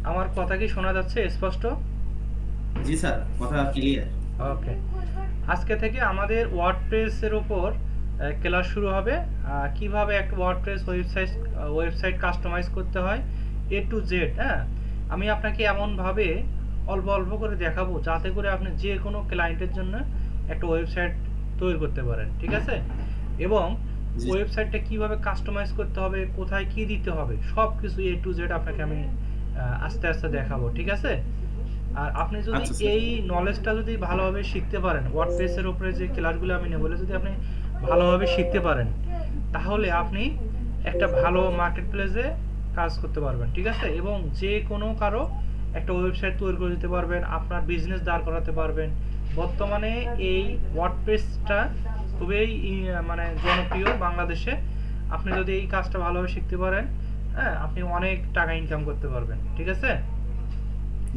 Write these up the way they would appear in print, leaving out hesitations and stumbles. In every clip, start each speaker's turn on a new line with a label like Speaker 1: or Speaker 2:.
Speaker 1: আমার কথা কি শোনা যাচ্ছে স্পষ্ট?
Speaker 2: জি স্যার, কথা ক্লিয়ার।
Speaker 1: ওকে। আজকে থেকে আমাদের ওয়ার্ডপ্রেসের উপর ক্লাস শুরু হবে। কিভাবে একটা ওয়ার্ডপ্রেস ওয়েবসাইট কাস্টমাইজ করতে হয় এ টু জেড। হ্যাঁ, আমি আপনাকে এমনভাবে অল্প অল্প করে দেখাবো যাতে করে আপনি যে কোনো ক্লায়েন্টের জন্য একটা ওয়েবসাইট তৈরি করতে পারেন, ঠিক আছে? এবং
Speaker 2: জি
Speaker 1: ওয়েবসাইটটা কিভাবে কাস্টমাইজ করতে হবে, কোথায় কি দিতে হবে, সব কিছু এ টু জেড আপনাকে আমি আস্তে আস্তে দেখাবো, ঠিক আছে? আর আপনি যদি
Speaker 2: আচ্ছা স্যার।
Speaker 1: এই নলেজটা যদি ভালোভাবে শিখতে পারেন, ওয়ার্ডপ্রেসের উপরে যে ক্লাসগুলো আমি নেব, যদি আপনি ভালোভাবে শিখতে পারেন, তাহলে আপনি একটা ভালো মার্কেট প্লেসে কাজ করতে পারবেন, ঠিক আছে? এবং যে কোনো কারো একটা ওয়েবসাইট তৈরি করে দিতে পারবেন, আপনার বিজনেস দাঁড় করাতে পারবেন। বর্তমানে এই ওয়ার্ডপ্রেসটা খুবই মানে জনপ্রিয় বাংলাদেশে। আপনি যদি এই কাজটা ভালোভাবে শিখতে পারেন, হ্যাঁ, আপনি অনেক টাকা ইনকাম করতে পারবেন, ঠিক আছে?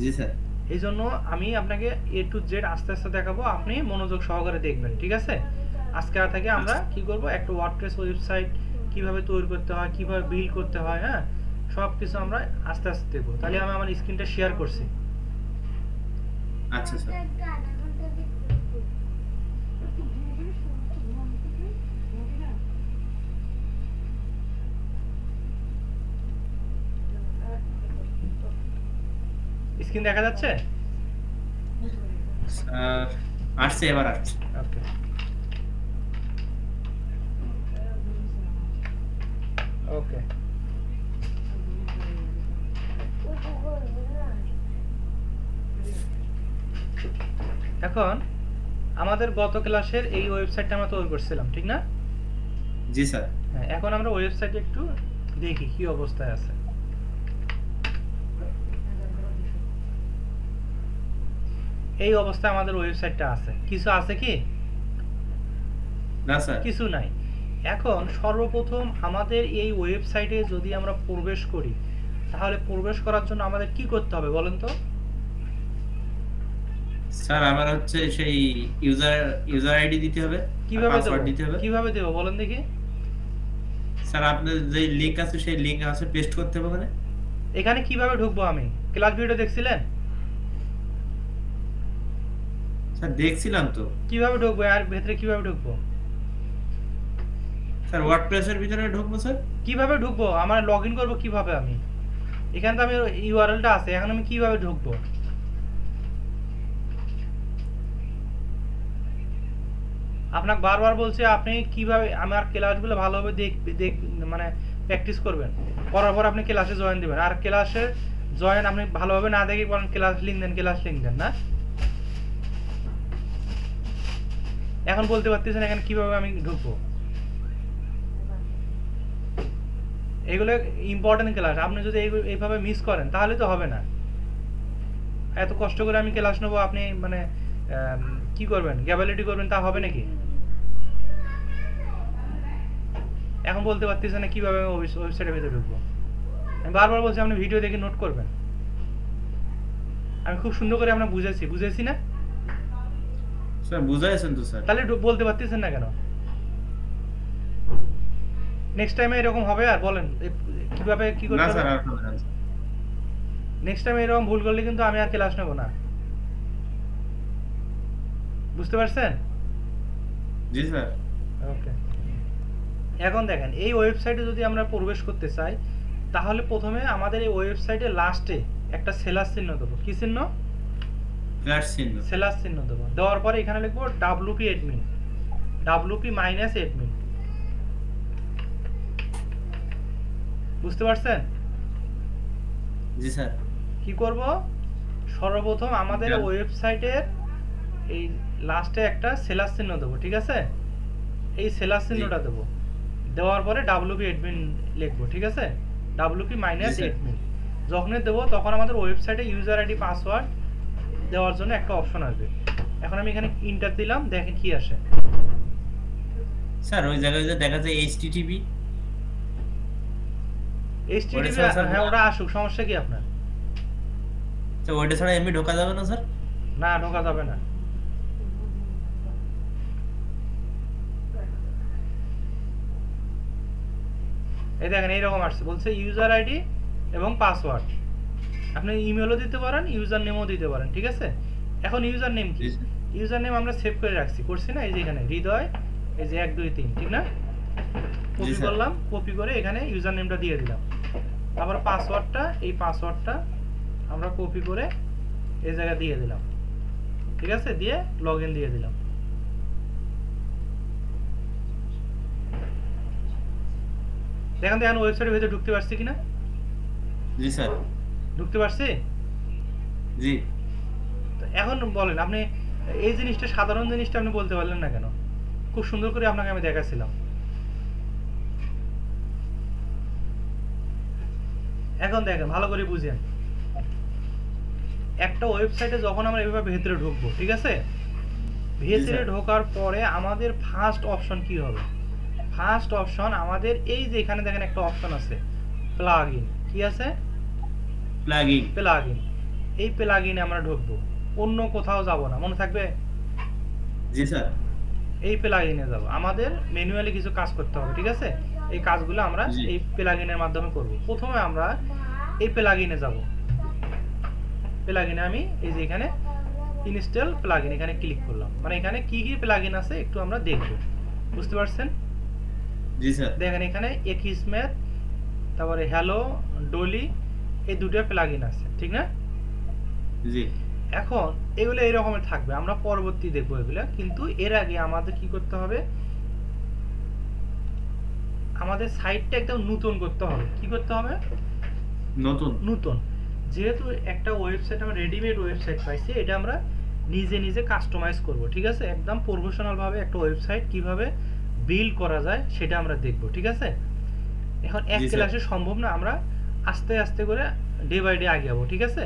Speaker 2: জি স্যার।
Speaker 1: এই জন্য আমি আপনাকে এ টু জেড আস্তে আস্তে দেখাবো, আপনি মনোযোগ সহকারে দেখবেন, ঠিক আছে? আজকে থেকে আমরা
Speaker 2: আচ্ছা
Speaker 1: কি করব, একটা ওয়ার্ডপ্রেস ওয়েবসাইট কিভাবে তৈরি করতে হয়, কিভাবে বিল্ড করতে হয়, হ্যাঁ, সব কিছু আমরা আস্তে আস্তে দেখবো। তাহলে আমি আমার স্ক্রিনটা শেয়ার করছি।
Speaker 2: আচ্ছা স্যার।
Speaker 1: স্ক্রিন দেখা যাচ্ছে?
Speaker 2: স্যার আসছে, এবার আসছে।
Speaker 1: ওকে। ওকে, এখন আমাদের গত ক্লাসের এই ওয়েবসাইটটা আমরা তৈরি করছিলাম, ঠিক না?
Speaker 2: জি স্যার।
Speaker 1: হ্যাঁ, এখন আমরা ওয়েবসাইটে একটু দেখি কি অবস্থায় আছে। এই অবস্থায় আমাদের ওয়েবসাইটটা আছে। কিছু আছে কি?
Speaker 2: না স্যার।
Speaker 1: কিছু নাই। এখন সর্বপ্রথম আমাদের এই ওয়েবসাইটে যদি আমরা প্রবেশ করি, তাহলে প্রবেশ করার জন্য আমাদের কি করতে হবে বলেন তো?
Speaker 2: স্যার আমার হচ্ছে সেই ইউজার ইউজার আইডি দিতে হবে আর
Speaker 1: কিভাবে দেব?
Speaker 2: পাসওয়ার্ড দিতে হবে।
Speaker 1: কিভাবে দেব বলেন দেখি?
Speaker 2: স্যার আপনার যে লিংক আছে সেই লিংক আছে পেস্ট করতে হবে ওখানে।
Speaker 1: এখানে কিভাবে ঢুকবো আমি? ক্লাস ভিডিও দেখছিলেন?
Speaker 2: স্যার দেখছিলাম তো।
Speaker 1: কিভাবে ঢুকবো? আর ভেতরে কিভাবে ঢুকবো?
Speaker 2: স্যার ওয়ার্ডপ্রেসের ভিতরে ঢুকবো স্যার।
Speaker 1: কিভাবে ঢুকবো? আমার লগইন করবো কিভাবে আমি? এখানে তো আমি ইউআরএলটা আছে, এখন আমি কিভাবে ঢুকবো? আপনাকে বারবার বলছে আপনি কিভাবে আমার ক্লাসগুলো ভালোভাবে দেখ মানে প্র্যাকটিস করবেন, করার পর আপনি ক্লাসে জয়েন দিবেন। আর ক্লাসে জয়েন আপনি ভালোভাবে না দেখে বলেন ক্লাস লিঙ্ক দেন, ক্লাস লিঙ্ক দেন না। এখন বলতে পারতেছেন এখানে কিভাবে আমি ঢুকবো? এগুলো ইম্পর্টেন্ট ক্লাস, আপনি যদি এইভাবে মিস করেন তাহলে তো হবে না। এত কষ্ট করে আমি ক্লাস নেবো, আপনি মানে কি করবেন, গ্যাবালিটি করবেন, তা হবে নাকি? এখন বলতে পারতেছেন না কিভাবে ওয়েবসাইটের ভিতরে ঢুকবো। আমি বারবার বলছি আপনি ভিডিও দেখে নোট করবেন। আমি খুব সুন্দর করে আমরা বুঝেছি না?
Speaker 2: স্যার বুঝাইছেন তো স্যার।
Speaker 1: তাহলে বলতে পারতেছেন না কেন? নেক্সট টাইমে এরকম হবে আর বলেন কিভাবে কি
Speaker 2: না
Speaker 1: করতে হবে?
Speaker 2: স্যার আর হবে না স্যার।
Speaker 1: নেক্সট টাইমে এরকম ভুল করলে কিন্তু আমি আর ক্লাস নেব না। বুঝতে পারছেন?
Speaker 2: জি স্যার।
Speaker 1: ওকে। এখন দেখেন এই ওয়েবসাইটে যদি আমরা প্রবেশ করতে চাই, তাহলে প্রথমে আমাদের এই ওয়েবসাইটে লাস্টে একটা সেলার চিহ্ন দেবো। কি চিহ্ন?
Speaker 2: ফ্ল্যাশ চিহ্ন।
Speaker 1: সেলার চিহ্ন দেবো। দেওয়ার পরে এখানে লিখবো WP admin, WP minus admin. বুঝতে পারছেন?
Speaker 2: জি স্যার।
Speaker 1: কি করব? সর্বপ্রথম আমাদের ওয়েবসাইটের এই লাস্টে একটা সেলার চিহ্ন দেবো, ঠিক আছে? এই সেলার
Speaker 2: জি
Speaker 1: চিহ্নটা দেবো। দেওয়ার পরে ডাব্লুপি অ্যাডমিন লিখবো, ঠিক আছে? ডাব্লুপি
Speaker 2: জি
Speaker 1: মাইনাস
Speaker 2: স্যার।
Speaker 1: অ্যাডমিন যখনই দেবো তখন আমাদের ওয়েবসাইটে ইউজার আইডি পাসওয়ার্ড দেওয়ার জন্য একটা অপশন আসবে। এখন আমি এখানে ইন্টার দিলাম, দেখেন কি আসে।
Speaker 2: স্যার ওই জায়গায় যে দেখা যায় এইচটিটিপি, ওটা
Speaker 1: এইচটিটিপি,
Speaker 2: ছাড়া স্যার
Speaker 1: হ্যাঁ ওটা আসুক, সমস্যা কি আপনার?
Speaker 2: স্যার ওইটা ছাড়া এমনি ঢোকা যাবে না স্যার?
Speaker 1: না, ঢোকা যাবে না। এই দেখেন এইরকম আসছে, বলছে ইউজার আইডি এবং পাসওয়ার্ড। আপনি ইমেলও দিতে পারেন, ইউজার নেমও দিতে পারেন, ঠিক আছে? এখন ইউজার নেম কি?
Speaker 2: জি স্যার।
Speaker 1: ইউজার নেম আমরা সেভ করে রাখছি, করছি না? এই যে এখানে হৃদয়, এই যে 1 2 3, ঠিক না?
Speaker 2: জি
Speaker 1: কপি
Speaker 2: স্যার।
Speaker 1: করলাম, কপি করে এখানে ইউজার নেমটা দিয়ে দিলাম। তারপর পাসওয়ার্ডটা, এই পাসওয়ার্ডটা আমরা কপি করে এই জায়গায় দিয়ে দিলাম, ঠিক আছে? দিয়ে লগইন দিয়ে দিলাম। দেখেন তো এখন ওয়েবসাইটের ভিতরে ঢুকতে পারছি কিনা?
Speaker 2: জি স্যার।
Speaker 1: ঢুকতে পারছি?
Speaker 2: জি।
Speaker 1: তো এখন বলেন আপনি এই জিনিসটা, সাধারণ জিনিসটা আপনি বলতে পারলেন না কেন? খুব সুন্দর করে আপনাকে আমি দেখাচ্ছিলাম। এখন দেখেন, ভালো করে বুঝেন। একটা ওয়েবসাইটে যখন আমরা এভাবে ভেতরে ঢুকবো, ঠিক আছে? ভেতরে
Speaker 2: স্যার।
Speaker 1: ঢোকার পরে আমাদের ফার্স্ট অপশন কি হবে? ফার্স্ট অপশন আমাদের এই যে এখানে দেখেন একটা অপশন আছে, প্লাগইন। কি আছে?
Speaker 2: প্লাগইন।
Speaker 1: প্লাগইন। এই প্লাগইনে আমরা ঢুকবো, অন্য কোথাও যাব না, মনে থাকবে?
Speaker 2: জি স্যার।
Speaker 1: এই প্লাগইনে যাব। আমাদের ম্যানুয়ালি কিছু কাজ করতে হবে, ঠিক আছে? এই কাজগুলো আমরা
Speaker 2: জি।
Speaker 1: এই প্লাগইনের মাধ্যমে করব। প্রথমে আমরা এই প্লাগইনে যাব। প্লাগইনে আমি এই যে এখানে ইনস্টল প্লাগইন এখানে ক্লিক করলাম। মানে এখানে কি কি প্লাগইন আছে একটু আমরা দেখব। বুঝতে পারছেন?
Speaker 2: জি স্যার।
Speaker 1: দেখেন এখানে একিসম্যাথ, তারপরে হ্যালো, ডলি, এই দুটো প্লাগইন আছে, ঠিক না?
Speaker 2: জি।
Speaker 1: এখন এগুলো এই রকমের থাকবে, আমরা পরবর্তী দেখব এগুলো। কিন্তু এর আগে আমাদের কি করতে হবে? আমাদের সাইটটা একদম নতুন করতে হবে। কি করতে হবে?
Speaker 2: নতুন।
Speaker 1: নতুন। যেহেতু একটা ওয়েবসাইট আমরা রেডিমেড ওয়েবসাইট পাইছি, এটা আমরা নিজে নিজে কাস্টমাইজ করব, ঠিক আছে? একদম প্রফেশনাল ভাবে একটা ওয়েবসাইট কিভাবে বিল্ড করা যায় সেটা আমরা দেখব, ঠিক আছে? এখন এক
Speaker 2: জি স্যার।
Speaker 1: ক্লাসে সম্ভব না, আমরা আস্তে আস্তে করে ডে বাই ডে আগে যাবো, ঠিক আছে?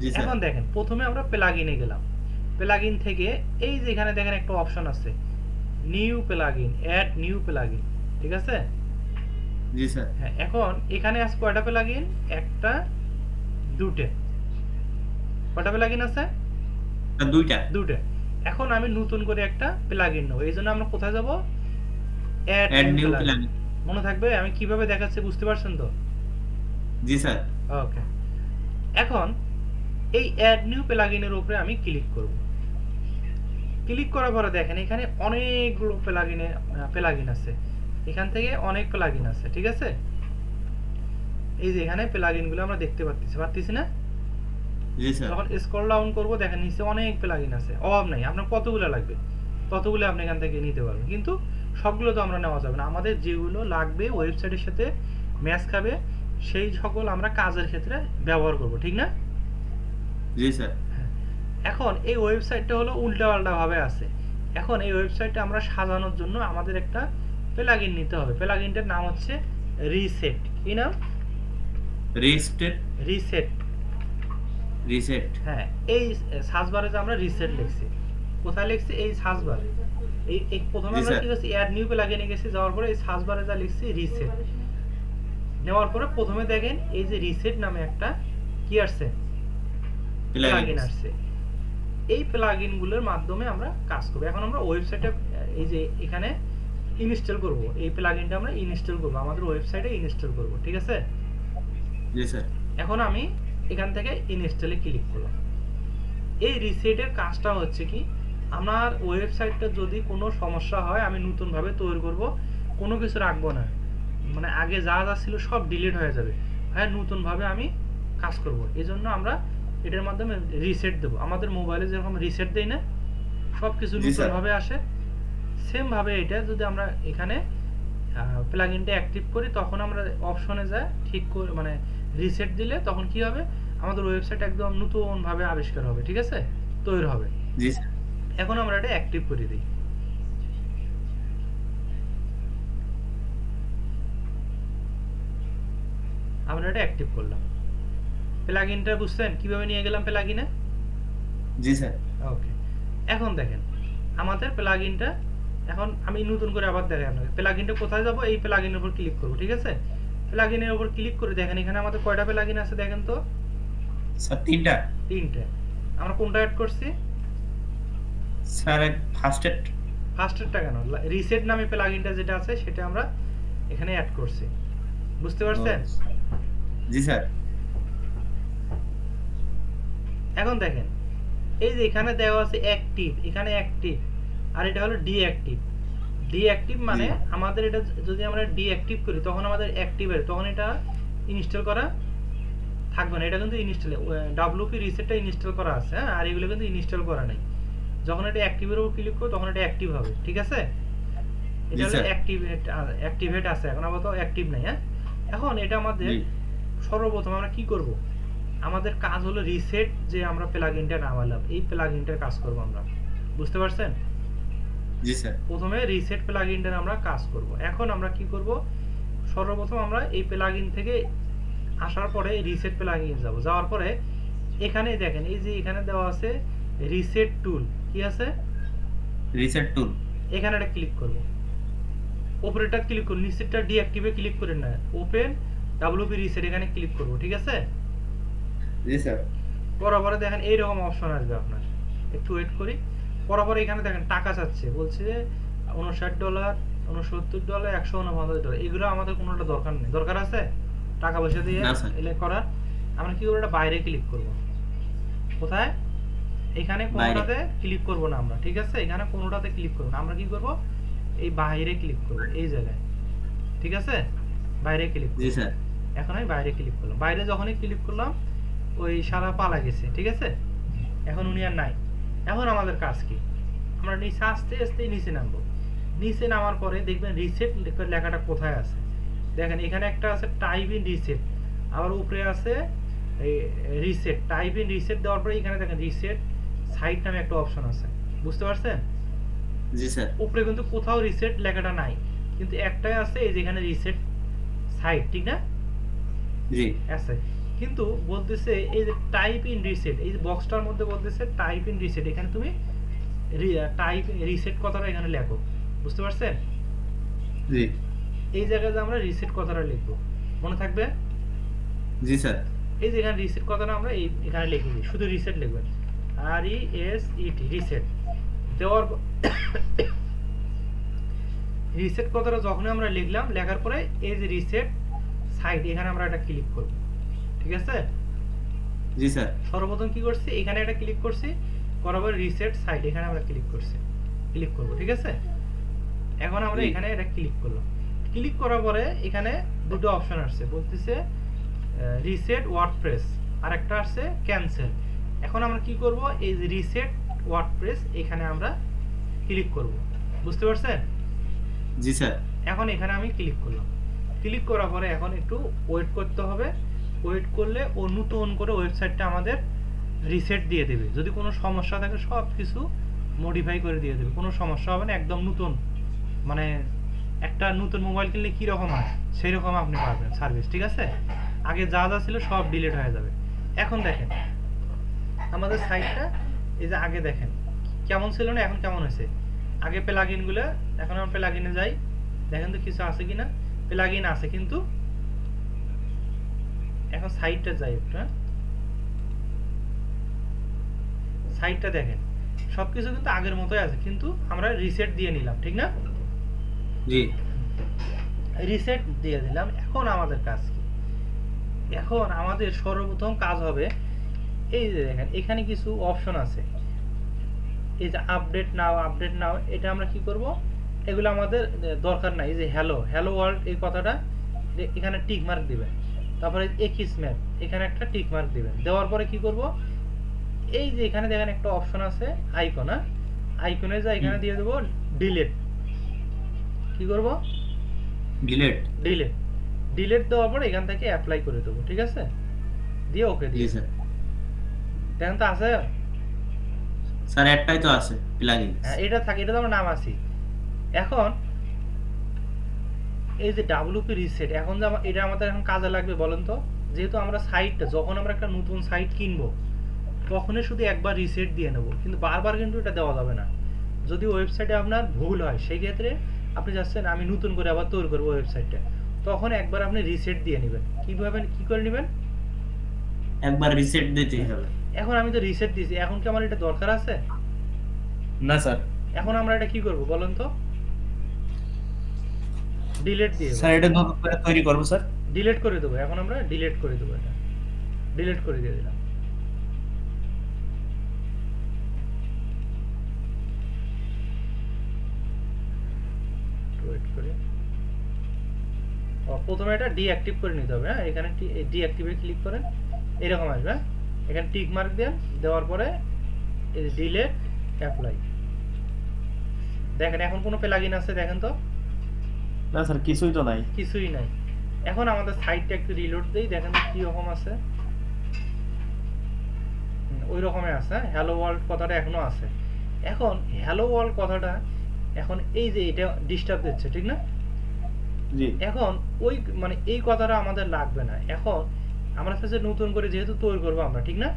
Speaker 2: জি স্যার।
Speaker 1: এখন দেখেন, প্রথমে আমরা প্লাগইনে গেলাম। প্লাগইন থেকে এই যে এখানে দেখেন একটা অপশন আছে, new plugin, add new plugin, ঠিক আছে?
Speaker 2: জি স্যার।
Speaker 1: হ্যাঁ, এখন এখানে আছে কয়টা প্লাগইন? একটা, দুটো। কয়টা প্লাগইন আছে?
Speaker 2: দুইটা।
Speaker 1: দুটো। এখন আমি নতুন করে একটা প্লাগইন নেব। এইজন্য আমরা কোথায় যাব? Add
Speaker 2: add
Speaker 1: new
Speaker 2: new
Speaker 1: plugin.
Speaker 2: Plugin.
Speaker 1: মনে থাকবে আমি কিভাবে দেখাচ্ছি, বুঝতে পারছেন তো?
Speaker 2: জি স্যার।
Speaker 1: ওকে। এখন এই অ্যাড নিউ প্লাগইনের উপরে আমি ক্লিক করব। ক্লিক করার পরে দেখেন এখানে অনেকগুলো প্লাগইন আছে। এখান থেকে অনেক প্লাগইন আছে, ঠিক আছে? এই যে এখানে প্লাগইনগুলো আমরা দেখতে পাচ্ছি না?
Speaker 2: জি স্যার।
Speaker 1: যখন স্ক্রল ডাউন করব দেখেন নিচে অনেক প্লাগইন আছে, অভাব নাই। আপনার কতগুলো লাগবে ততগুলো আপনি এখান থেকে নিতে পারবেন, কিন্তু সবগুলো তো আমরা নেওয়া যাবে না। আমাদের যেগুলো লাগবে ওয়েবসাইটের সাথে ম্যাচ খাবে সেই সকল আমরা কাজের ক্ষেত্রে ব্যবহার করব, ঠিক না?
Speaker 2: জি স্যার।
Speaker 1: এখন এই ওয়েবসাইটটা হলো উল্টাপাল্টা ভাবে আছে। এখন এই ওয়েবসাইটটা আমরা সাজানোর জন্য আমাদের একটা প্লাগইন নিতে হবে। প্লাগইনটার নাম হচ্ছে রিসেট। কি নাম?
Speaker 2: রিস্টেট।
Speaker 1: রিসেট।
Speaker 2: রিসেট।
Speaker 1: হ্যাঁ, এই সার্চ বারে যে আমরা রিসেট লিখছি, কোথায় লিখছি? এই সার্চ বারে। এই প্রথমে
Speaker 2: জি
Speaker 1: আমরা
Speaker 2: স্যার।
Speaker 1: কি করছি? অ্যাড নিউ প্লাগইনে গেছি, যাওয়ার পরে এই সার্চ বারে যা লিখছি রিসেট। নেওয়ার পরে প্রথমে দেখেন এই যে রিসেট নামে একটা কি আসছে? প্লাগইন আসছে। এই প্লাগইনগুলোর মাধ্যমে আমরা কাজ করব। এখন আমরা ওয়েবসাইটে এই যে এখানে ইনস্টল করব। এই প্লাগইনটা আমরা ইনস্টল করব, আমাদের ওয়েবসাইটে ইনস্টল করব, ঠিক আছে?
Speaker 2: জি স্যার।
Speaker 1: এখন আমি এখান থেকে ইনস্টলে ক্লিক করলাম। এই রিসেটের কাজটা হচ্ছে কি, আমার ওয়েবসাইটটা যদি কোনো সমস্যা হয় আমি নতুনভাবে তৈরি করব, কোনো কিছু রাখবো না। মানে আগে যা যা ছিল সব ডিলিট হয়ে যাবে, হ্যাঁ, নতুনভাবে আমি কাজ করব। এজন্য আমরা এটার মাধ্যমে রিসেট দেব। আমাদের মোবাইলে যেরকম রিসেট দেই না, সব কিছু
Speaker 2: জি স্যার।
Speaker 1: নতুনভাবে আসে, সেম ভাবে এটা যদি আমরা এখানে প্লাগইনটা অ্যাক্টিভ করি, তখন আমরা অপশনে যাই, ঠিক করে মানে রিসেট দিলে তখন কি হবে? আমাদের ওয়েবসাইট একদম নতুনভাবে আবিষ্কার হবে, ঠিক আছে? তৈরি হবে।
Speaker 2: জি স্যার।
Speaker 1: এখন আমরা এটা অ্যাক্টিভ করে দিই। আমরা এটা অ্যাক্টিভ করলাম। প্লাগইনটা বুঝছেন কিভাবে নিয়ে গেলাম প্লাগইনে?
Speaker 2: জি স্যার।
Speaker 1: ওকে। এখন দেখেন আমাদের প্লাগইনটা, এখন আমি নতুন করে আবার দেখাই আপনাকে। প্লাগইনটা কোথায় যাব? এই প্লাগইনের উপর ক্লিক করব, ঠিক আছে? প্লাগইনের উপর ক্লিক করে দেখেন এখানে আমাদের কয়টা প্লাগইন আছে দেখেন তো?
Speaker 2: স্যার তিনটা।
Speaker 1: তিনটে। আমরা কোনটা অ্যাড করছি?
Speaker 2: স্যার ফার্স্টেড।
Speaker 1: ফার্স্টেরটা কেন? রিসেট নামে প্লাগইনটা যেটা আছে সেটা আমরা এখানে অ্যাড করছি। বুঝতে পারছেন?
Speaker 2: জি স্যার।
Speaker 1: এখন দেখেন এই যে এখানে দেওয়া আছে অ্যাক্টিভ, এখানে অ্যাক্টিভ, আর এটা হলো ডিঅ্যাক্টিভ। ডিঅ্যাক্টিভ মানে আমাদের এটা যদি আমরা ডিঅ্যাক্টিভ করি তখন আমাদের অ্যাক্টিভের তখন এটা ইনস্টল করা থাকবে না। এটা কিন্তু ইনস্টল ডব্লিউপি রিসেটটা ইনস্টল করা আছে, হ্যাঁ, আর এগুলো কিন্তু ইনস্টল করা নাই। যখন এটা অ্যাক্টিভের উপর ক্লিক করব তখন এটা অ্যাক্টিভ হবে, ঠিক আছে? এটা হলো অ্যাক্টিভেট আছে, এখন আপাতত অ্যাক্টিভ নাই। হ্যাঁ, এখন এটা আমাদের সর্বপ্রথম আমরা কি করব, আমাদের কাজ হলো রিসেট, যে আমরা প্লাগইনটা নামালাম এই প্লাগইনটার কাজ করব আমরা, বুঝতে পারছেন?
Speaker 2: জি স্যার।
Speaker 1: প্রথমে রিসেট প্লাগইনটার আমরা কাজ করব। এখন আমরা কি করব, সর্বপ্রথম আমরা এই প্লাগইন থেকে আসার পরে রিসেট প্লাগইন যাব, যাওয়ার পরে এখানে দেখেন এই যে এখানে দেওয়া আছে রিসেট টুল, কি আছে
Speaker 2: রিসেট টুল,
Speaker 1: এখানে এটা ক্লিক করব। ওপরেরটা ক্লিক করুন, নিচেরটা ডিঅ্যাক্টিভে ক্লিক করেন না, ওপেন ডব্লিউপি রিসেট এখানে ক্লিক করব, ঠিক আছে?
Speaker 2: জি স্যার।
Speaker 1: বরাবর দেখেন এইরকম অপশন আসবে আপনার, একটু ওয়েট করি। বরাবর এখানে দেখেন টাকা চাচ্ছে, বলছে যে $59, $69, $149, এগুলো আমাদের কোনোটা দরকার নেই। দরকার আছে টাকা পয়সা দিয়ে এলে করার? আমরা কি করব, এটা বাইরে ক্লিক করব। কোথায়? এখানে কোনোটাতে ক্লিক করব না আমরা, ঠিক আছে? এখানে কোনোটাতে ক্লিক করব না, আমরা কি করব, এই বাইরে ক্লিক করব, এই জায়গায়, ঠিক আছে? বাইরে ক্লিক করব।
Speaker 2: জি স্যার।
Speaker 1: এখন আমি বাইরে ক্লিক করলাম। বাইরে যখনই ক্লিক করলাম ওই সারা পালা গেছে, ঠিক আছে? এখন উনি আর নাই। এখন আমাদের কাজ কি, আমরা নিচে আস্তে আস্তে নিচে নামবো। নিচে নামার পরে দেখবেন রিসেট লেখাটা কোথায় আছে, দেখেন এখানে একটা আছে টাইপ ইন রিসেট, আবার উপরে আছে এই রিসেট। টাইপ ইন রিসেট দেওয়ার পরে এখানে দেখেন রিসেট সাইট নামে একটা অপশন আছে, বুঝতে পারছেন?
Speaker 2: জি স্যার।
Speaker 1: উপরে কিন্তু কোথাও রিসেট লেখাটা নাই, কিন্তু একটাই আছে, এই যে এখানে রিসেট সাইট, ঠিক না?
Speaker 2: জি
Speaker 1: আছে, কিন্তু বলতেছে এই যে টাইপ ইন রিসেট, এই যে বক্সটার মধ্যে বলতেছে টাইপ ইন রিসেট, এখানে তুমি টাইপ রিসেট কথাটা এখানে লেখো, বুঝতে পারছেন?
Speaker 2: জি।
Speaker 1: এই জায়গায় যে আমরা রিসেট কথাটা লিখবো, মনে থাকবে?
Speaker 2: জি স্যার।
Speaker 1: এই যে এখানে রিসেট কথাটা আমরা এখানে লিখে দিই, শুধু রিসেট লিখবেন, RESET রিসেট। দেওয়ার রিসেট কথাটা যখন আমরা লিখলাম, লেখার পরে এই যে রিসেট সাইট এখানে আমরা এটা ক্লিক করব, ঠিক আছে?
Speaker 2: জি স্যার।
Speaker 1: সর্বপ্রথম কি করছি, এখানে এটা ক্লিক করছি, করার পরে রিসেট সাইট এখানে আমরা ক্লিক করছি, ক্লিক করব, ঠিক আছে? এখন আমরা এখানে এটা ক্লিক করলাম। ক্লিক করার পরে এখানে দুটো অপশন আসছে, বলতেছে রিসেট ওয়ার্ডপ্রেস, আর একটা আসছে ক্যান্সেল। এখন আমরা কি করব, এই যে রিসেট ওয়ার্ডপ্রেস এখানে আমরা ক্লিক করব, বুঝতে পারছেন?
Speaker 2: জি স্যার।
Speaker 1: এখন এখানে আমি ক্লিক করলাম। ক্লিক করার পরে এখন একটু ওয়েট করতে হবে। ওয়েট করলে ও নতুন করে ওয়েবসাইটটা আমাদের রিসেট দিয়ে দেবে। যদি কোনো সমস্যা থাকে সব কিছু মডিফাই করে দিয়ে দেবে, কোনো সমস্যা হবে না, একদম নতুন, মানে একটা নতুন মোবাইল কিনলে কীরকম হয় সেই রকম আপনি পাবেন সার্ভিস, ঠিক আছে? আগে যা যা ছিল সব ডিলিট হয়ে যাবে। এখন দেখেন আমাদের সাইটটা, এই যে আগে দেখেন কেমন ছিল না, এখন কেমন হয়েছে। আগে প্লাগইনগুলো, এখন আমরা প্লাগইনে যাই, দেখেন তো কিছু আছে কিনা। প্লাগইন আছে, কিন্তু এখন সাইটটা যাই একটু, হ্যাঁ, সাইটটা দেখেন সবকিছু কিন্তু আগের মতোই আছে, কিন্তু আমরা রিসেট দিয়ে নিলাম, ঠিক না?
Speaker 2: জি।
Speaker 1: রিসেট দিয়ে দিলাম। এখন আমাদের কাজ কি, এখন আমাদের সর্বপ্রথম কাজ হবে, এই যে দেখেন এখানে কিছু অপশন আছে, এই যে আপডেট নাও, এটা আমরা কি করব, এগুলো আমাদের দরকার নাই। এই যে হ্যালো ওয়ার্ল্ড এই কথাটা এখানে টিক মার্ক দিবেন, তারপরে এক্স ম্যাপ এখানে একটা টিক মার্ক দিবেন। দেওয়ার পরে কি করব, এই যে এখানে দেখেন একটা অপশন আছে আইকন, আইকনে যা এখানে দিয়ে দেবো ডিলিট। কি করব, ডিলিট দেওয়ার পরে এখান থেকে অ্যাপ্লাই করে দেবো, ঠিক আছে? দিয়ে ওকে দিয়ে দেখেন তো আছে
Speaker 2: স্যার, একটাই তো আছে প্লাগইন।
Speaker 1: হ্যাঁ, এটা থাকে, এটা তো আমার নাম আছে। এখন এই যে WP রিসেট, এখন যে এটা আমাদের এখন কাজে লাগবে বলেন তো? যেহেতু আমরা সাইটটা, যখন আমরা একটা নতুন সাইট কিনবো তখনই শুধু একবার রিসেট দিয়ে নেব, কিন্তু বারবার কিন্তু এটা দেওয়া যাবে না। যদি ওয়েবসাইটে আপনার ভুল হয় সেই ক্ষেত্রে আপনি যাচ্ছেন আমি নতুন করে আবার তৈরি করবো ওয়েবসাইটটা, তখন একবার আপনি রিসেট দিয়ে নেবেন। কিভাবে, কি করে নেবেন?
Speaker 2: একবার রিসেট দিতেই হবে।
Speaker 1: এখন আমি তো রিসেট দিয়েছি, এখন কি আমার এটা দরকার আছে?
Speaker 2: না স্যার।
Speaker 1: এখন আমরা এটা কি করব বলেন তো? ডিলিট দিয়ে
Speaker 2: স্যার, এটা নতুন করে তৈরি করব স্যার।
Speaker 1: ডিলিট করে দেবো। এখন আমরা ডিলিট করে দেবো, এটা ডিলিট করে দিয়ে দিলাম। প্রথমে এটা ডিঅ্যাক্টিভ করে নিতে হবে। হ্যাঁ, এখানে ডিঅ্যাক্টিভে ক্লিক করেন, এরকম আসবে। এখানে টিক মার্ক দেন, দেওয়ার পরে ডিলেট অ্যাপ্লাই। দেখেন এখন কোনো প্লাগইন আছে দেখেন তো?
Speaker 3: না স্যার, কিছুই তো নাই।
Speaker 1: কিছুই নাই। এখন আমাদের সাইটটা একটু রিলোড দেই, দেখেন তো কি রকম আছে। ওই রকমই আছে, হ্যালো ওয়ার্ল্ড কথাটা এখনো আছে। এখন হ্যালো ওয়ার্ল্ড কথাটা এখন এই যে এটা ডিস্টার্ব দিচ্ছে, ঠিক না?
Speaker 3: জি
Speaker 1: এখন ওই মানে এই কথাটা আমাদের লাগবে না। এখন আমরা কাছে নতুন করে যেহেতু তৈরি করবো আমরা, ঠিক না?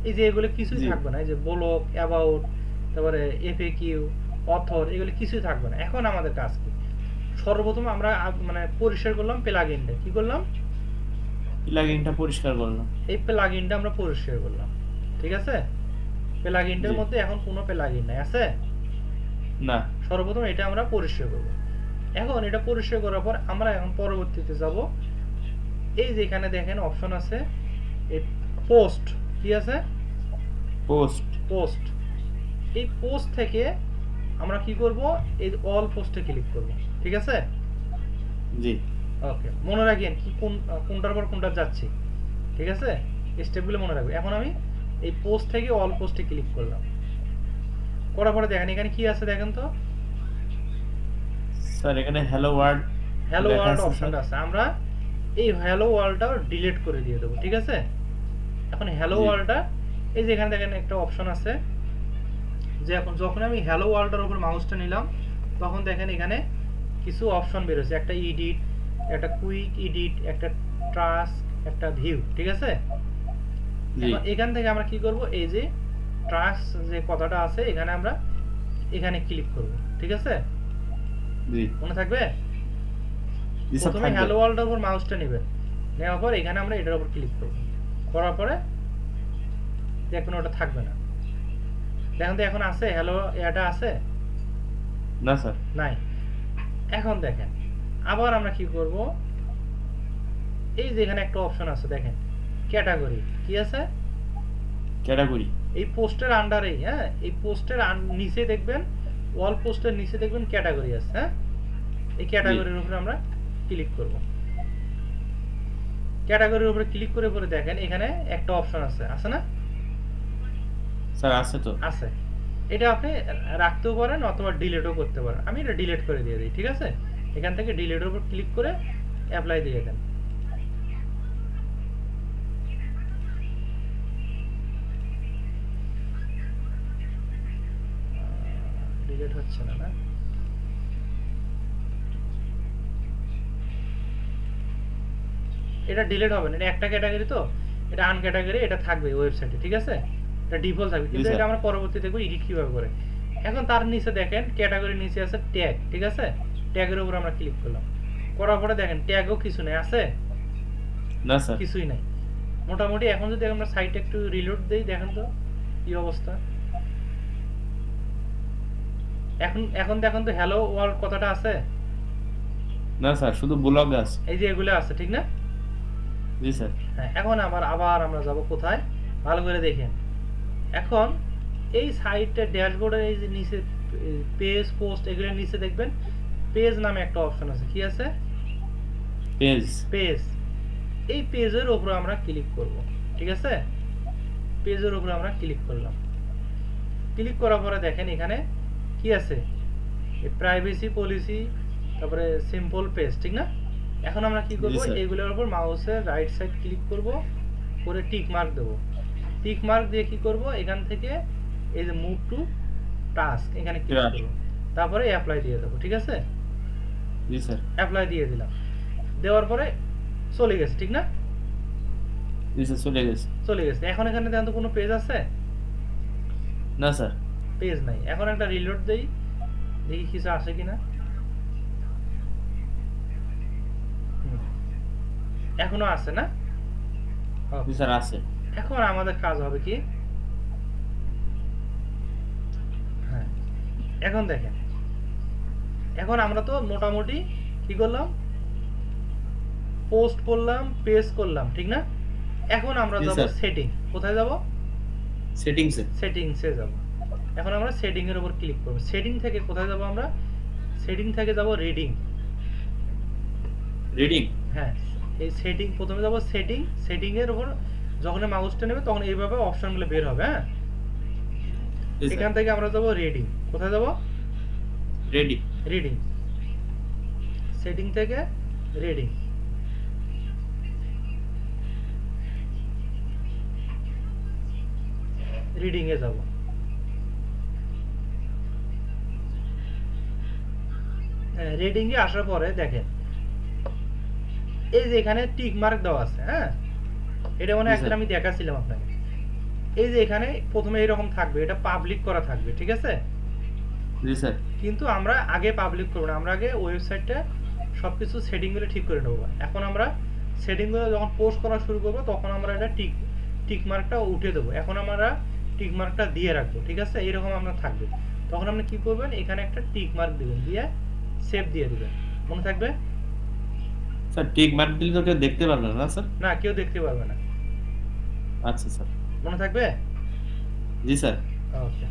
Speaker 1: এই যে এগুলো কিছুই
Speaker 3: জি।
Speaker 1: থাকবে না, এই যে ব্লগ, অ্যাবাউট, তারপরে এফএকিউ, অথর, এগুলো কিছুই থাকবে না। এখন আমাদের কাজ কি? সর্বপ্রথম আমরা মানে পরিষ্কার করলাম প্লাগইনটা। কি করলাম?
Speaker 3: প্লাগইনটা পরিষ্কার করলাম।
Speaker 1: এই প্লাগইনটা আমরা পরিষ্কার করলাম, ঠিক আছে? প্লাগইনটার
Speaker 3: জি।
Speaker 1: মধ্যে এখন কোনো প্লাগইন নাই, আছে?
Speaker 3: না।
Speaker 1: সর্বপ্রথম এটা আমরা পরিষ্কার করব। এখন এটা পরিষ্কার করার পর আমরা এখন পরবর্তীতে যাব, এই যে এখানে দেখেন অপশন আছে এই পোস্ট, কি আছে?
Speaker 3: পোস্ট।
Speaker 1: পোস্ট। এই পোস্ট থেকে আমরা কি করব? এই অল পোস্টে ক্লিক করব, ঠিক আছে?
Speaker 3: জি
Speaker 1: ওকে, মনে রাখেন কি কোনটার পর কোনটা যাচ্ছি, ঠিক আছে? স্টেপগুলো মনে রাখবেন। এখন আমি এই পোস্ট থেকে অল পোস্টে ক্লিক করলাম, করার পরে দেখেন এখানে কি আছে দেখেন তো?
Speaker 3: স্যার এখানে হ্যালো ওয়ার্ল্ড
Speaker 1: হ্যালো
Speaker 3: লেখা
Speaker 1: ওয়ার্ল্ড
Speaker 3: আছে,
Speaker 1: অপশনটা আছে। আমরা এই হ্যালো ওয়ার্ল্ডটা ডিলিট করে দিয়ে দেবো, ঠিক আছে? এখন হ্যালো
Speaker 3: জি।
Speaker 1: ওয়ার্ল্ডটা এই যে এখানে দেখেন একটা অপশন আছে, যে এখন যখন আমি হ্যালো ওয়ার্ল্ডের উপর মাউসটা নিলাম তখন দেখেন এখানে কিছু অপশন বেরোচ্ছে, একটা এডিট, একটা কুইক এডিট, একটা টাস্ক, একটা ভিউ, ঠিক আছে?
Speaker 3: জি
Speaker 1: এখন এখান থেকে আমরা কি করব? এই যে টাস্ক যে কথাটা আছে এখানে আমরা এখানে ক্লিক করব, ঠিক আছে?
Speaker 3: জি
Speaker 1: মনে থাকবে?
Speaker 3: জি স্যার,
Speaker 1: প্রথমে
Speaker 3: থাকবে।
Speaker 1: হ্যালো ওয়ার্ল্ডের উপর মাউসটা নেবেন, নেওয়ার পর এখানে আমরা এটার উপর ক্লিক করব, করার পরে দেখুন ওটা থাকবে না। দেখুন তো এখন আছে হ্যালো, এটা আছে?
Speaker 3: না স্যার।
Speaker 1: নাই। এখন দেখেন আবার আমরা কি করব? এই যে এখানে একটা অপশন আছে দেখেন, ক্যাটাগরি, কি আছে?
Speaker 3: ক্যাটাগরি।
Speaker 1: এই পোস্টের আন্ডারেই, হ্যাঁ, এই পোস্টের নিচে দেখবেন, অল পোস্টের নিচে দেখবেন ক্যাটাগরি আছে। হ্যাঁ, এই ক্যাটাগরির উপরে আমরা ক্লিক করব। ক্যাটাগরির উপরে ক্লিক করে পরে দেখেন এখানে একটা অপশন আছে, আছে না?
Speaker 3: স্যার আছে তো।
Speaker 1: আছে। এটা আপনি রাখতেও পারেন অথবা ডিলিটও করতে পারেন। আমি এটা ডিলিট করে দিয়ে দিই, ঠিক আছে? এখান থেকে ডিলিটের উপর ক্লিক করে অ্যাপ্লাই দিয়ে দেন। ডিলিট হচ্ছে না, না? এটা ডিলিট হবে না, এটা একটা ক্যাটাগরি তো, এটা আনক্যাটাগরি, এটা থাকবে ওয়েবসাইটে, ঠিক আছে? এটা ডিফল্ট থাকবে, কিন্তু
Speaker 3: জি, স্যার।
Speaker 1: এটা আমরা পরবর্তী দেখব এডিট কিভাবে করে। এখন তার নিচে দেখেন ক্যাটাগরির নিচে আছে ট্যাগ, ঠিক আছে? ট্যাগের উপর আমরা ক্লিক করলাম, করার পরে দেখেন ট্যাগও কিছু নেই, আছে?
Speaker 3: না স্যার।
Speaker 1: কিছুই নাই। মোটামুটি এখন যদি আমরা সাইটে একটু রিলোড দেই দেখেন তো কি অবস্থা। এখন এখন দেখেন তো হ্যালো ওয়ার্ল্ড কথাটা আছে?
Speaker 3: না স্যার, শুধু ব্লগ আছে।
Speaker 1: এই যে এগুলো আছে, ঠিক না?
Speaker 3: জি স্যার।
Speaker 1: হ্যাঁ, এখন আবার আমরা যাব কোথায়? ভালো করে দেখেন। এখন এই সাইটের ড্যাশবোর্ডের এই যে নিচে পেজ, পোস্ট, এগুলোর নিচে দেখবেন পেজ নামে একটা অপশন আছে, কি আছে?
Speaker 3: পেজ।
Speaker 1: পেজ। এই পেজের উপরে আমরা ক্লিক করব, ঠিক আছে? পেজের উপরে আমরা ক্লিক করলাম। ক্লিক করার পরে দেখেন এখানে কি আছে? এই প্রাইভেসি পলিসি, তারপরে সিম্পল পেজ, ঠিক না? এখন আমরা কি করব?
Speaker 3: জি, স্যার।
Speaker 1: এগুলোর উপর মাউসের রাইট সাইড ক্লিক করব, করে টিক মার্ক দেব। টিক মার্ক দিয়ে কি করব? এখান থেকে এই যে মুভ টু টাস্ক এখানে ক্লিক
Speaker 3: Task।
Speaker 1: করব, তারপরে অ্যাপ্লাই দিয়ে দেব, ঠিক আছে?
Speaker 3: জি স্যার।
Speaker 1: অ্যাপ্লাই দিয়ে দিলাম, দেওয়ার পরে চলে গেছে, ঠিক না?
Speaker 3: জি স্যার, চলে গেছে।
Speaker 1: চলে গেছে। এখন এখানে দেখেন তো কোনো পেজ আছে?
Speaker 3: না স্যার।
Speaker 1: পেজ নাই। এখন একটা রিলোড দেই, দেখি কিছু আসে কিনা। এখনো আছে না?
Speaker 3: জি স্যার, আছে।
Speaker 1: এখন আমাদের কাজ হবে কি? হ্যাঁ, এখন দেখেন, এখন আমরা তো মোটামুটি কি করলাম? পোস্ট করলাম, পেজ করলাম, ঠিক না? এখন আমরা
Speaker 3: জি,
Speaker 1: যাব
Speaker 3: স্যার।
Speaker 1: সেটিং। কোথায় যাব?
Speaker 3: সেটিংসে।
Speaker 1: সেটিংসে যাব। এখন আমরা সেটিং এর উপর ক্লিক করব। সেটিং থেকে কোথায় যাব আমরা? সেটিং থেকে যাব রিডিং।
Speaker 3: রিডিং।
Speaker 1: হ্যাঁ, এই সেটিং প্রথমে যাব সেটিং এর উপর যখন মাউসটা নেবে তখন এইভাবে অপশনগুলো বের হবে। হ্যাঁ,
Speaker 3: জি
Speaker 1: এখান
Speaker 3: স্যার
Speaker 1: থেকে আমরা যাব রিডিং। কোথায় যাব?
Speaker 3: Ready
Speaker 1: reading. সেটিং থেকে রিডিং। রিডিং এ যাব। রিডিং এ আসার পরে দেখেন এই যে এখানে টিক মার্ক দেওয়া আছে। হ্যাঁ, এটা মানে
Speaker 3: জি,
Speaker 1: একটা
Speaker 3: স্যার।
Speaker 1: আমি দেখাচ্ছিলাম আপনাকে। এই যে এখানে প্রথমে এরকম থাকবে, এটা পাবলিক করা থাকবে, ঠিক আছে?
Speaker 3: জি স্যার
Speaker 1: কিন্তু আমরা আগে পাবলিক করব না, আমরা আগে ওয়েবসাইটটা সবকিছু সেটিংগুলো ঠিক করে নেব। এখন আমরা সেটিংগুলো যখন পোস্ট করা শুরু করব তখন আমরা এটা টিক মার্কটা উঠিয়ে দেবো। এখন আমরা টিক মার্কটা দিয়ে রাখবো, ঠিক আছে? এরকম আমরা থাকবে। তখন আপনি কি করবেন, এখানে একটা টিক মার্ক দিবেন, দিয়ে সেভ দিয়ে দিবেন। মনে থাকবে?
Speaker 3: স্যার টিক মার্ক দিলে তো কেউ দেখতে পারবে না স্যার?
Speaker 1: না, কেউ দেখতে পারবে না।
Speaker 3: আচ্ছা স্যার।
Speaker 1: মনে থাকবে?
Speaker 3: জি স্যার
Speaker 1: ওকে।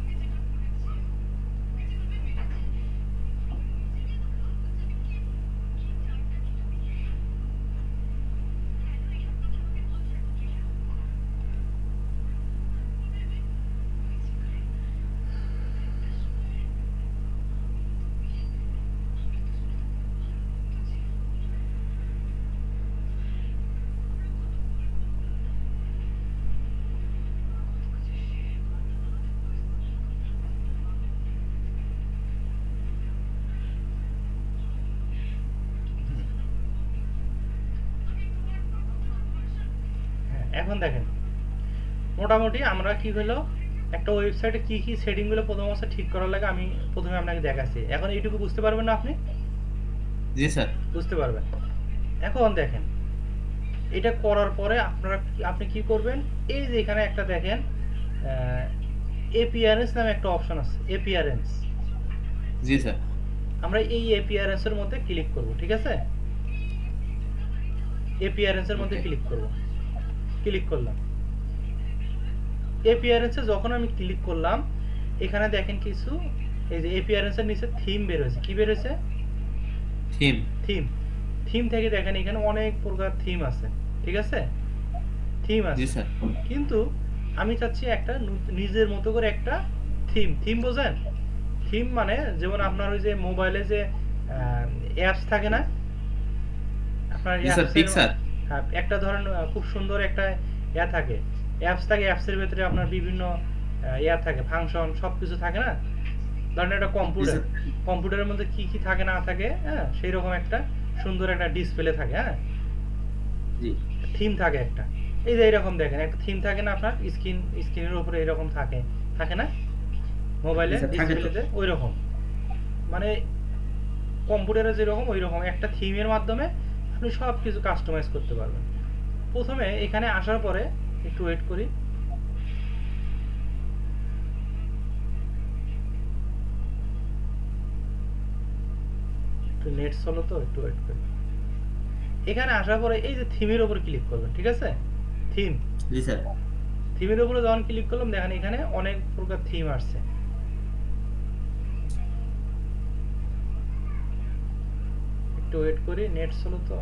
Speaker 1: হ্যাঁ, এখন দেখেন মোটামুটি আমরা কি হলো একটা ওয়েবসাইটে কি কি সেটিংগুলো প্রথম অবস্থা ঠিক করার লাগে আমি প্রথমে আপনাকে দেখাচ্ছি। এখন এইটুকু বুঝতে পারবেন না আপনি?
Speaker 3: জি স্যার
Speaker 1: বুঝতে পারবেন। এখন দেখেন এটা করার পরে আপনি কি করবেন, এই যে এখানে একটা দেখেন এপিআরএস নামে একটা অপশন আছে, এপিআরএস।
Speaker 3: জি স্যার
Speaker 1: আমরা এই এপিআরএস এর মধ্যে ক্লিক করব, ঠিক আছে? এপিআরএস এর মধ্যে
Speaker 3: Okay.
Speaker 1: ক্লিক করব। ক্লিক করলাম। এপিআরএস এ যখন আমি ক্লিক করলাম এখানে দেখেন কিছু এই যে এপিআরএস এর নিচে থিম বের হয়েছে। কি বের হয়েছে?
Speaker 3: থিম
Speaker 1: থিম থেকে দেখেন এখানে অনেক প্রকার থিম আছে, ঠিক আছে? থিম
Speaker 3: জি
Speaker 1: আছে,
Speaker 3: স্যার
Speaker 1: কিন্তু আমি চাচ্ছি একটা নিজের মতো করে একটা থিম বোঝেন? থিম মানে যেমন আপনার ওই যে মোবাইলে যে অ্যাপস থাকে না, আপনার
Speaker 3: জি স্যার
Speaker 1: অ্যাপসের
Speaker 3: পিক্সার
Speaker 1: হ্যাঁ, একটা ধরেন খুব সুন্দর একটা ইয়া থাকে, অ্যাপস থাকে, অ্যাপসের ভেতরে আপনার বিভিন্ন ইয়া থাকে, ফাংশন সবকিছু থাকে না? ধরেন একটা কম্পিউটারের মধ্যে কি কি থাকে না থাকে, হ্যাঁ, সেই রকম একটা সুন্দর একটা ডিসপ্লে থাকে। হ্যাঁ,
Speaker 3: জি
Speaker 1: থিম থাকে একটা। এই যে এরকম দেখেন একটা থিম থাকে না আপনার স্ক্রিনের উপরে এরকম থাকে না মোবাইলে
Speaker 3: জি স্যার, থাকে তো।
Speaker 1: ডিসপ্লেতে? ওই রকম মানে কম্পিউটারে যেরকম ওই রকম একটা থিমের মাধ্যমে আপনি সব কিছু কাস্টমাইজ করতে পারবেন। প্রথমে এখানে আসার পরে একটু ওয়েট করি। একটু নেট চলো তো, একটু ওয়েট করি। এখানে আসার পরে এই যে থিমের উপর ক্লিক করবেন, ঠিক আছে?
Speaker 3: জি স্যার
Speaker 1: থিমের উপরে যখন ক্লিক করলাম দেখেন এখানে অনেক প্রকার থিম আসছে। একটু ওয়েট করি, নেট চলো তো।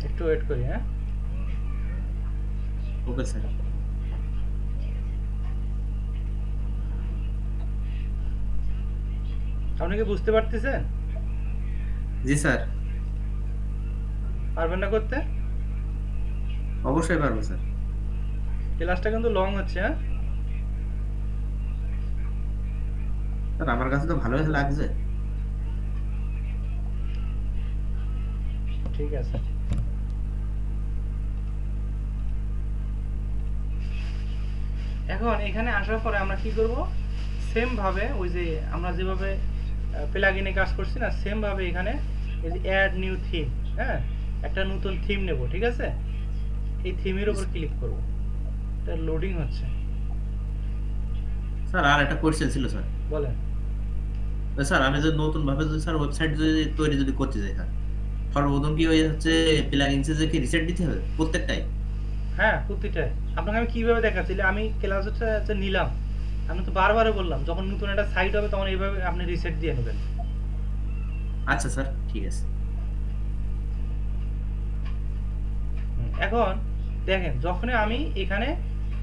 Speaker 1: একটু ওয়েট করি। হ্যাঁ,
Speaker 3: ওকে স্যার
Speaker 1: আপনি কি বুঝতে পারতেছেন?
Speaker 3: জি স্যার
Speaker 1: পারবেন না করতে?
Speaker 3: অবশ্যই পারবো স্যার।
Speaker 1: ক্লাসটা কিন্তু লং হচ্ছে। হ্যাঁ,
Speaker 3: স্যার আমার কাছে তো ভালোই লাগছে।
Speaker 1: ঠিক আছে। এখন এখানে আসার পরে আমরা কি করব, সেম ভাবে ওই যে আমরা যেভাবে প্লাগইনে কাজ করছি না, সেম ভাবে এখানে এই যে অ্যাড নিউ থিম, হ্যাঁ, একটা নতুন থিম নেব, ঠিক আছে? এই থিমের উপর ক্লিক করব। এটা লোডিং হচ্ছে।
Speaker 2: স্যার আর একটা কোশ্চেন ছিল স্যার।
Speaker 1: বলেন।
Speaker 2: তো স্যার আমি যদি নতুন ভাবে যদি স্যার ওয়েবসাইট যদি তৈরি যদি করতে চাই স্যার, সর্বপ্রথম কি ওই হচ্ছে প্লাগইনসে যে কি রিসেট দিতে হবে প্রত্যেকটাই?
Speaker 1: হ্যাঁ, প্রতিটাই। আপনাকে আমি কিভাবে দেখাচ্ছি, আমি ক্লাসটা যে নিলাম, আমি তো বারবারই বললাম যখন নতুন একটা সাইট হবে তখন এইভাবে আপনি রিসেট দিয়ে নেবেন।
Speaker 2: আচ্ছা স্যার, ঠিক আছে।
Speaker 1: এখন দেখেন, যখনই আমি এখানে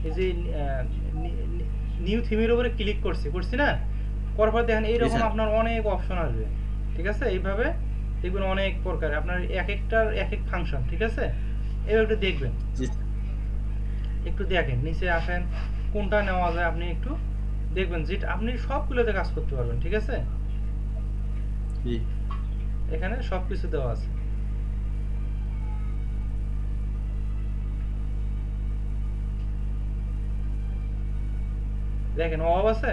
Speaker 1: এই যে নিউ থিমের উপরে ক্লিক করছি না, করার পর দেখেন এইরকম
Speaker 2: স্যার।
Speaker 1: আপনার অনেক অপশন আসবে। ঠিক আছে, এইভাবে দেখবেন অনেক প্রকার আপনার এক একটার এক এক ফাংশন। ঠিক আছে, এবার একটু দেখবেন,
Speaker 2: জি স্যার।
Speaker 1: একটু দেখেন নিচে আসেন, কোনটা নেওয়া যায় আপনি একটু দেখবেন, যেটা আপনি সবগুলোতে কাজ করতে পারবেন। ঠিক আছে,
Speaker 2: জি
Speaker 1: এখানে সবকিছু দেওয়া আছে। দেখেন, অভাব আছে?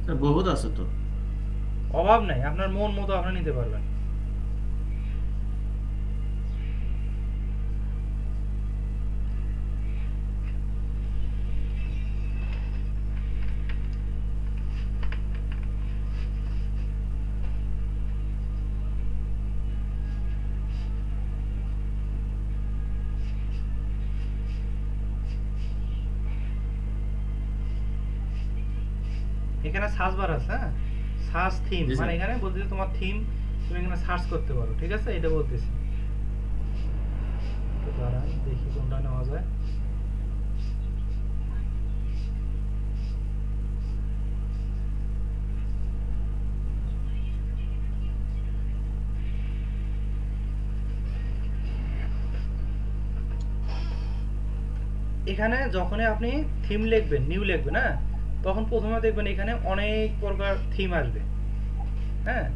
Speaker 2: স্যার বহুত আছে তো।
Speaker 1: অভাব নাই, আপনার মন মতো আপনি নিতে পারবেন। এখানে সার্চ বার আছে, হ্যাঁ, সার্চ থিম,
Speaker 2: জি,
Speaker 1: মানে
Speaker 2: স্যার।
Speaker 1: এখানে বলতেছে তোমার থিম তুমি এখানে সার্চ করতে পারো। ঠিক আছে, এটা বলতেছি। তো দাঁড়ান দেখি কোনটা নেওয়া যায়। এখানে যখনই আপনি থিম লিখবেন, নিউ লিখবেন, হ্যাঁ, তখন প্রথমে দেখবেন এখানে অনেক প্রকার থিম আসবে। হ্যাঁ,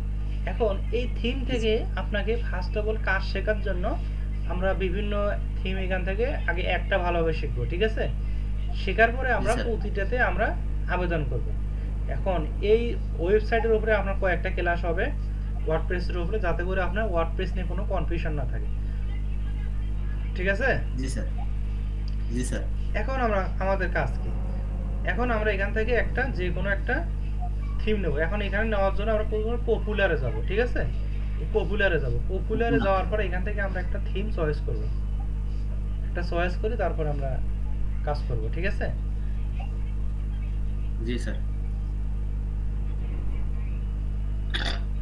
Speaker 1: এখন এই থিম থেকে আপনাকে ফার্স্ট অফ অল কাজ শেখার জন্য আমরা বিভিন্ন থিম এখান থেকে আগে একটা ভালোভাবে শিখবো। ঠিক আছে, শেখার পরে আমরা
Speaker 2: স্যার।
Speaker 1: প্রতিটাতে আমরা আবেদন করব। এখন এই ওয়েবসাইটের উপরে আপনার কয়েকটা ক্লাস হবে ওয়ার্ডপ্রেসের উপরে, যাতে করে আপনার ওয়ার্ডপ্রেস নিয়ে কোনো কনফিউশন না থাকে। ঠিক আছে,
Speaker 2: জি স্যার। জি স্যার।
Speaker 1: এখন আমরা আমাদের কাজ কি, এখন আমরা এখান থেকে একটা যে কোনো একটা থিম নেব। এখন এখানে নেওয়ার জন্য আমরা প্রথমে পপুলারে যাব। ঠিক আছে, পপুলারে যাব, পপুলারে যাওয়ার পরে এখান থেকে আমরা একটা থিম চয়েস করব, একটা চয়েস করে তারপর আমরা কাজ করব। ঠিক আছে,
Speaker 2: জি স্যার।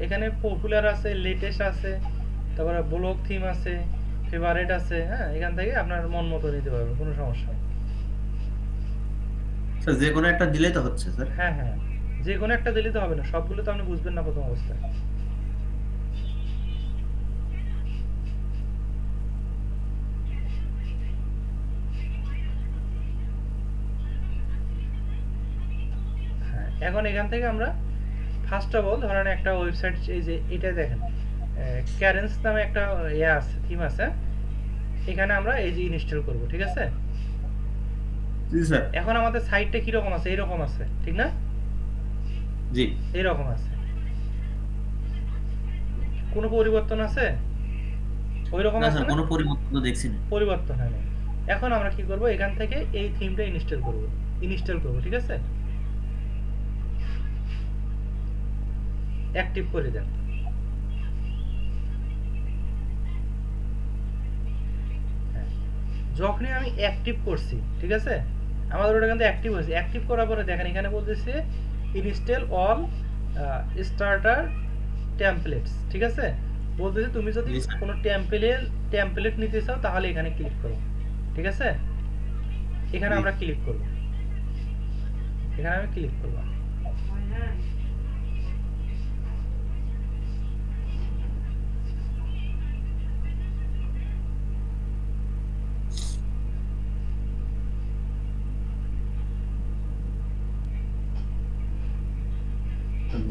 Speaker 1: এখানে পপুলার আছে, লেটেস্ট আছে, তারপরে ব্লগ থিম আছে, ফেভারিট আছে। হ্যাঁ, এখান থেকে আপনার মন মতো নিতে পারবেন, কোনো সমস্যা নেই।
Speaker 2: স্যার যে কোনো একটা দিলেই তো হচ্ছে স্যার।
Speaker 1: হ্যাঁ হ্যাঁ, যে কোনো একটা দিলে তো হবে না, সবগুলো তো আপনি বুঝবেন না প্রথম অবস্থায়। হ্যাঁ, এখন এখান থেকে আমরা ফার্স্ট অফ অল ধরেন একটা ওয়েবসাইট, এই যে এটা দেখেন ক্যারেন্স নামে একটা ইয়ে আছে, থিম আছে, এখানে আমরা এই যে ইনস্টল করব। ঠিক আছে,
Speaker 2: জি স্যার।
Speaker 1: এখন আমাদের সাইটটা কিরকম আছে, এইরকম আছে, ঠিক না?
Speaker 2: জি।
Speaker 1: এইরকম আছে, কোনো পরিবর্তন আছে? ওই রকম
Speaker 2: না
Speaker 1: আছে
Speaker 2: স্যার,
Speaker 1: না?
Speaker 2: কোনো পরিবর্তন তো দেখছি না।
Speaker 1: পরিবর্তন হয় না। এখন আমরা কি করব, এখান থেকে এই থিমটা ইনস্টল করব। ঠিক আছে, অ্যাক্টিভ করে দেন। হ্যাঁ, যখনই আমি অ্যাক্টিভ করছি, ঠিক আছে, আমাদের ওটা কিন্তু অ্যাক্টিভ হয়েছে। অ্যাক্টিভ করার পরে দেখেন এখানে বলতেছে ইনস্টল অল স্টার্টার টেমপ্লেটস। ঠিক আছে, বলতেছে তুমি যদি
Speaker 2: জি স্যার।
Speaker 1: কোনো টেমপ্লেট নিতে চাও তাহলে এখানে ক্লিক করো। ঠিক আছে, এখানে
Speaker 2: জি।
Speaker 1: আমরা ক্লিক করব, এখানে আমি ক্লিক করব।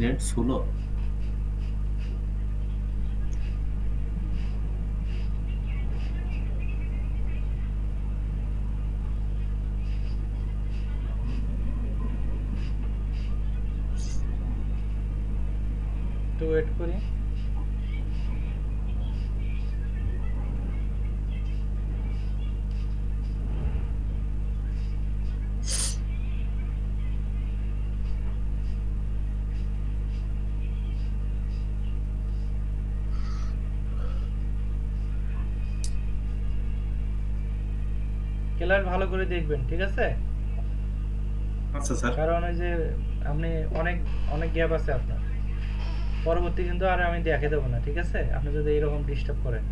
Speaker 2: Net slow.
Speaker 1: একটু ওয়েট করি। ক্লাস ভালো করে দেখবেন, ঠিক আছে?
Speaker 2: আচ্ছা স্যার।
Speaker 1: কারণ ওই যে আপনি অনেক অনেক গ্যাপ আছে আপনার, পরবর্তী কিন্তু আর আমি দেখে দেবো না, ঠিক আছে? আপনি যদি এরকম ডিস্টার্ব করেন।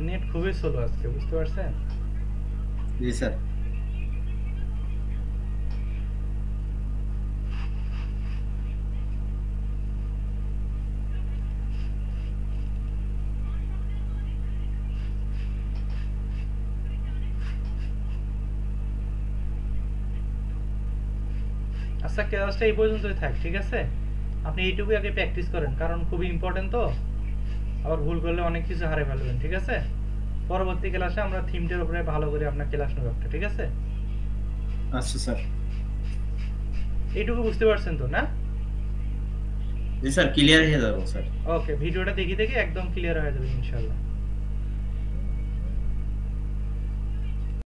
Speaker 1: নেট খুবই স্লো আজকে, বুঝতে পারছেন?
Speaker 2: জি স্যার।
Speaker 1: আচ্ছা, ক্লাসটা এই পর্যন্তই থাক, ঠিক আছে? আপনি এইটুকুই আগে প্র্যাকটিস করেন, কারণ খুবই ইম্পর্টেন্ট তো। আবার ভুল করলে অনেক কিছু হারিয়ে ফেলবেন, ঠিক আছে? পরবর্তী ক্লাসে আমরা থিমটার উপরে ভালো করে আপনার ক্লাস নেব একটা, ঠিক আছে?
Speaker 2: আচ্ছা স্যার।
Speaker 1: এইটুকু বুঝতে পারছেন তো, না?
Speaker 2: জি স্যার, ক্লিয়ার হয়ে যাবো স্যার।
Speaker 1: ওকে, ভিডিওটা দেখে দেখে একদম ক্লিয়ার হয়ে যাবে ইনশাআল্লাহ।